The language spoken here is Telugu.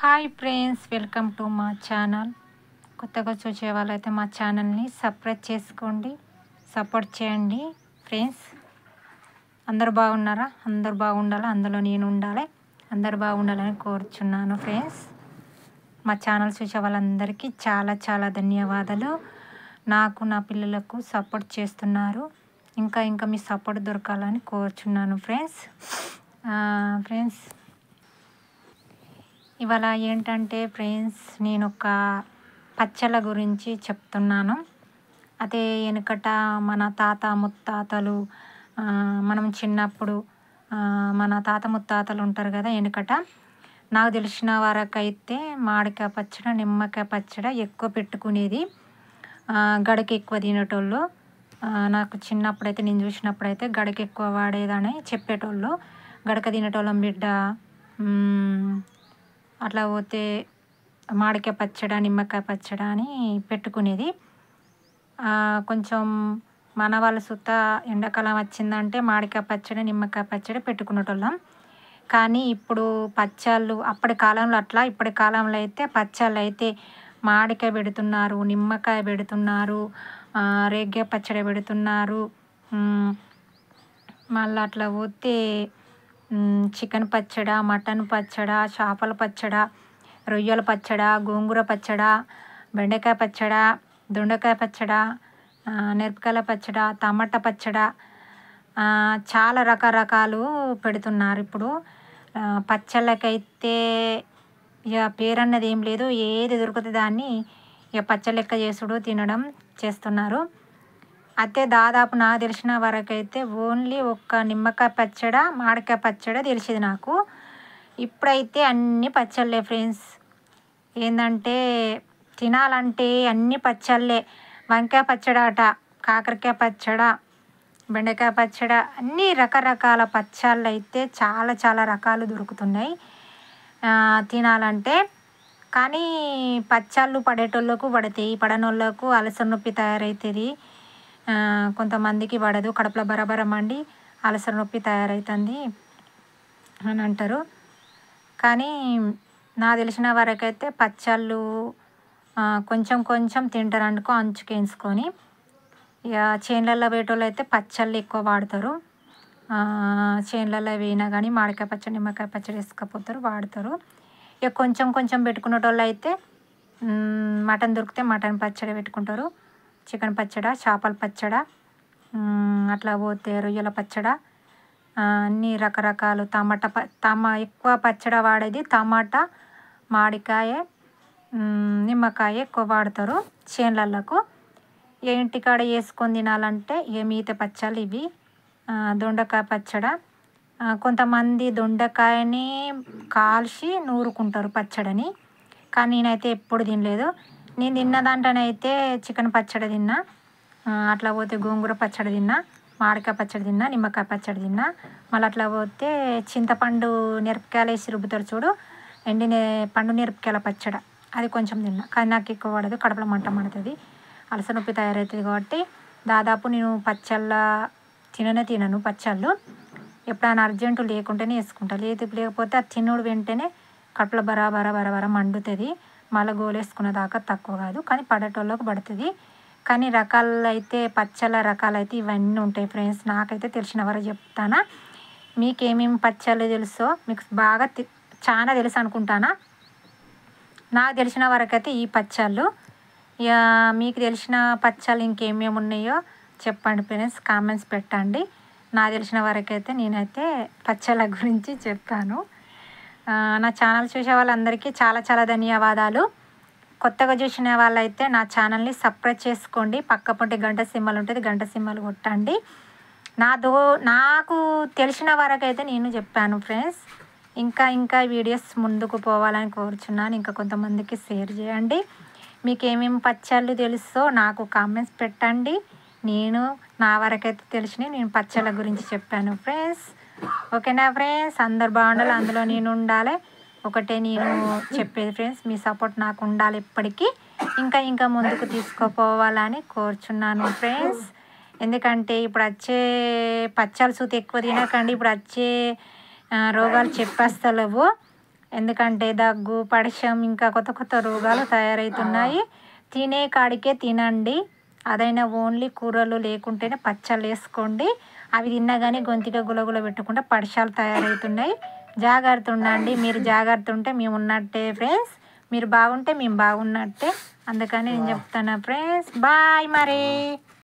హాయ్ ఫ్రెండ్స్, వెల్కమ్ టు మా ఛానల్. కొత్తగా చూసే వాళ్ళైతే మా ఛానల్ని సబ్స్క్రైబ్ చేసుకోండి, సపోర్ట్ చేయండి ఫ్రెండ్స్. అందరు బాగున్నారా? అందరు బాగుండాలి, అందులో నేను ఉండాలి. అందరు బాగుండాలని కోరుచున్నాను ఫ్రెండ్స్. మా ఛానల్ చూసే వాళ్ళందరికీ చాలా చాలా ధన్యవాదాలు. నాకు నా పిల్లలకు సపోర్ట్ చేస్తున్నారు. ఇంకా మీ సపోర్ట్ దొరకాలని కోరుచున్నాను ఫ్రెండ్స్. ఫ్రెండ్స్, ఇవాళ ఏంటంటే ఫ్రెండ్స్, నేను ఒక పచ్చళ్ళ గురించి చెప్తున్నాను. అదే వెనుకట మన తాత ముత్తాతలు, మనం చిన్నప్పుడు మన తాత ముత్తాతలు ఉంటారు కదా వెనుకట. నాకు తెలిసిన వరకైతే మామిడికాయ పచ్చడి, నిమ్మకాయ పచ్చడి ఎక్కువ పెట్టుకునేది. గడక ఎక్కువ తినేటోళ్ళు. నాకు చిన్నప్పుడైతే, నేను చూసినప్పుడైతే గడక ఎక్కువ వాడేదని చెప్పేటోళ్ళు. గడక తినేటోళ్ళం బిడ్డ, అట్లా పోతే మామిడికాయ పచ్చడి, నిమ్మకాయ పచ్చడి అని పెట్టుకునేది. కొంచెం మన వాళ్ళ సుత ఎండాకాలం వచ్చిందంటే మామిడికాయ పచ్చడి, నిమ్మకాయ పచ్చడి పెట్టుకునేటోళ్ళం. కానీ ఇప్పుడు పచ్చళ్ళు, అప్పటి కాలంలో అట్లా, ఇప్పటి కాలంలో అయితే పచ్చళ్ళు అయితే మామిడికాయ పెడుతున్నారు, నిమ్మకాయ పెడుతున్నారు, రేగ్గాయ పచ్చడి పెడుతున్నారు. మళ్ళీ అట్లా పోతే చికెన్ పచ్చడి, మటన్ పచ్చడి, చేపల పచ్చడి, రొయ్యల పచ్చడి, గోంగూర పచ్చడి, బెండకాయ పచ్చడి, దొండకాయ పచ్చడి, మిరపకాయల పచ్చడి, టమాటా పచ్చడి, చాలా రకరకాలు పెడుతున్నారు ఇప్పుడు. పచ్చళ్ళకైతే ఇక పేరు అన్నది ఏం లేదు, ఏది దొరుకుతుంది దాన్ని ఇక పచ్చళ్ళ లెక్క చేసుడు, తినడం చేస్తున్నారు. అయితే దాదాపు నాకు తెలిసిన వరకైతే ఓన్లీ ఒక్క నిమ్మకాయ పచ్చడి, మామిడికాయ పచ్చడి తెలిసేది నాకు. ఇప్పుడైతే అన్ని పచ్చళ్ళే ఫ్రెండ్స్. ఏంటంటే తినాలంటే అన్ని పచ్చళ్ళే. వంకాయ పచ్చడి అట, కాకరకాయ పచ్చడి, బెండకాయ పచ్చడి, అన్ని రకరకాల పచ్చళ్ళు అయితే చాలా చాలా రకాలు దొరుకుతున్నాయి తినాలంటే. కానీ పచ్చళ్ళు పడేటోళ్ళకు పడతాయి, పడనోళ్ళకు అలసర నొప్పి తయారవుతుంది. కొంతమందికి పడదు, కడుపులో బరబర మండి అలసర నొప్పి తయారవుతుంది అని అంటారు. కానీ నాకు తెలిసిన వరకైతే పచ్చళ్ళు కొంచెం కొంచెం తింటారు అనుకో, అంచుకేసుకొని. ఇక చేనులలో పోయేటోళ్ళు అయితే పచ్చళ్ళు ఎక్కువ వాడతారు. చేనులలో పోయినా కానీ మామిడికాయ పచ్చడి, నిమ్మకాయ పచ్చడి వేసుకపోతారు, వాడతారు. ఇక కొంచెం కొంచెం పెట్టుకునేటోళ్ళు అయితే మటన్ దొరికితే మటన్ పచ్చడి పెట్టుకుంటారు, చికెన్ పచ్చడి, చేపల పచ్చడి, అట్లా పోతే రొయ్యల పచ్చడి, అన్ని రకరకాలు. ఎక్కువ పచ్చడి వాడేది టమాటా, మామిడికాయ, నిమ్మకాయ ఎక్కువ వాడతారు చేనులకు. ఇంటికాడ వేసుకొని తినాలంటే ఇక మిగతా పచ్చళ్ళు ఇవి. దొండకాయ పచ్చడి, కొంతమంది దొండకాయని కాల్చి నూరుకుంటారు పచ్చడిని, కానీ నేనైతే ఎప్పుడు తినలేదు. నేను తిన్న దాంట్లోనైతే చికెన్ పచ్చడి తిన్నా, అట్లా పోతే గోంగూర పచ్చడి తిన్నా, మామిడికాయ పచ్చడి తిన్నా, నిమ్మకాయ పచ్చడి తిన్నా. మళ్ళీ అట్లా పోతే చింతపండు మిరపకాయలు వేసి రుబ్బుతారు చూడు, ఎండిన పండు మిరపకాయల పచ్చడి, అది కొంచెం తిన్నా. కానీ నాకు ఎక్కువ పడదు, కడుపులో మంట పడుతుంది, అలసర నొప్పి తయారవుతుంది. కాబట్టి దాదాపు నేను తినను పచ్చళ్ళు. ఎప్పుడైనా అర్జెంటు లేకుంటేనే వేసుకుంటా, లేకపోతే అది తినుడు వెంటనే కడుపులో బరాబర మండుతుంది. మళ్ళీ గోలేసుకున్న దాకా తక్కువ కాదు, కానీ పడేటోళ్ళకు పడుతుంది. కానీ రకాలు అయితే, పచ్చళ్ళ రకాలు అయితే ఇవన్నీ ఉంటాయి ఫ్రెండ్స్. నాకైతే తెలిసిన వరకు చెప్తానా. మీకు ఏమేమి పచ్చళ్ళు తెలుసో, మీకు బాగా చాలా తెలుసు అనుకుంటానా. నాకు తెలిసిన వరకైతే ఈ పచ్చళ్ళు. ఇక మీకు తెలిసిన పచ్చళ్ళు ఇంకేమేమి ఉన్నాయో చెప్పండి ఫ్రెండ్స్, కామెంట్స్ పెట్టండి. నాకు తెలిసిన వరకైతే నేనైతే పచ్చళ్ళ గురించి చెప్పాను. నా ఛానల్ చూసే వాళ్ళందరికీ చాలా చాలా ధన్యవాదాలు. కొత్తగా చూసిన వాళ్ళైతే నా ఛానల్ని సబ్స్క్రైబ్ చేసుకోండి. పక్కపొంటి గంట సింబల్ ఉంటుంది, గంట సింబల్ కొట్టండి. నాకు తెలిసిన వరకైతే నేను చెప్పాను ఫ్రెండ్స్. ఇంకా వీడియోస్ ముందుకు పోవాలని కోరుచున్నాను. ఇంకా కొంతమందికి షేర్ చేయండి. మీకు ఏమేమి పచ్చళ్ళు తెలుసో నాకు కామెంట్స్ పెట్టండి. నా వరకైతే తెలిసినవి నేను పచ్చళ్ళ గురించి చెప్పాను ఫ్రెండ్స్. ఓకేనా ఫ్రెండ్స్? అందరు బాగుండాలి, అందులో నేను ఉండాలి, ఒకటే నేను చెప్పేది ఫ్రెండ్స్. మీ సపోర్ట్ నాకు ఉండాలి ఎప్పటికీ. ఇంకా ముందుకు తీసుకుపోవాలని కోరుచున్నాను ఫ్రెండ్స్. ఎందుకంటే ఇప్పుడు వచ్చే పచ్చళ్ళ సూతి ఎక్కువ తినకండి. ఇప్పుడు వచ్చే రోగాలు చెప్పేస్తలేవు. ఎందుకంటే దగ్గు పడిశం ఇంకా కొత్త కొత్త రోగాలు తయారవుతున్నాయి. తినే కాడికే తినండి. అదైనా ఓన్లీ కూరలు లేకుంటేనే పచ్చళ్ళు వేసుకోండి. అవి తిన్నా కానీ గొంతుగా గులగుల పెట్టకుండా పడిశాలు తయారవుతున్నాయి. జాగ్రత్త ఉండండి. మీరు జాగ్రత్త ఉంటే మేము ఉన్నట్టే ఫ్రెండ్స్. మీరు బాగుంటే మేము బాగున్నట్టే. అందుకని నేను చెప్తాను ఫ్రెండ్స్. బాయ్ మరి.